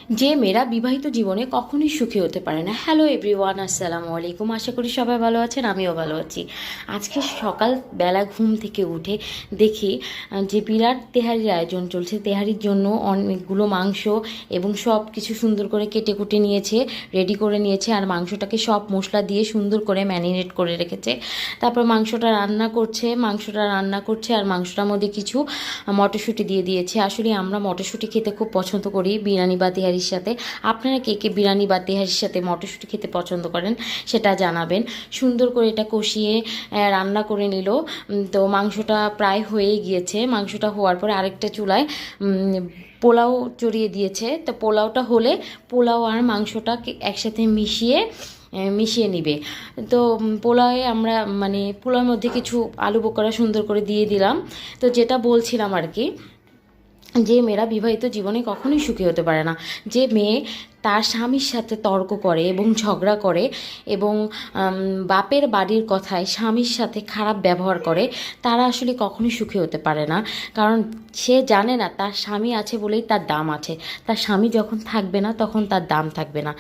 যে মেয়েরা বিবাহিত জীবনে কখনোই সুখী হতে পারে না। হ্যালো এভরিওয়ান, আসসালামু আলাইকুম। আশা করি সবাই ভালো আছেন, আমিও ভালো আছি। আজকে সকালবেলা ঘুম থেকে উঠে দেখি যে বিরাট তেহারির আয়োজন চলছে। তেহারির জন্য অনেকগুলো মাংস এবং সব কিছু সুন্দর করে কেটে কুটে নিয়েছে, রেডি করে নিয়েছে, আর মাংসটাকে সব মশলা দিয়ে সুন্দর করে ম্যারিনেট করে রেখেছে। তারপর মাংসটা রান্না করছে আর মাংসটার মধ্যে কিছু মটরশুঁটি দিয়ে দিয়েছে। আসলে আমরা মটরশুঁটি খেতে খুব পছন্দ করি বিরিয়ানি বা তেহারির সাথে। আপনারা কে কে বিরিয়ানি বা তেহারির সাথে মটরশুঁটি খেতে পছন্দ করেন সেটা জানাবেন। সুন্দর করে এটা কষিয়ে রান্না করে নিল। তো মাংসটা প্রায় হয়েই গিয়েছে। মাংসটা হওয়ার পরে আরেকটা চুলায় পোলাও চড়িয়ে দিয়েছে। তো পোলাওটা হলে পোলাও আর মাংসটা একসাথে মিশিয়ে নিবে। তো পোলাওয়ে আমরা পোলাওর মধ্যে কিছু আলু বোখরা সুন্দর করে দিয়ে দিলাম। তো যেটা বলছিলাম আর কি, যে মেয়েরা বিবাহিত জীবনে কখনোই সুখী হতে পারে না। যে মেয়ে তার স্বামীর সাথে তর্ক করে এবং ঝগড়া করে এবং বাপের বাড়ির কথায় স্বামীর সাথে খারাপ ব্যবহার করে, তারা আসলে কখনোই সুখী হতে পারে না। কারণ সে জানে না তার স্বামী আছে বলেই তার দাম আছে। তার স্বামী যখন থাকবে না তখন তার দাম থাকবে না।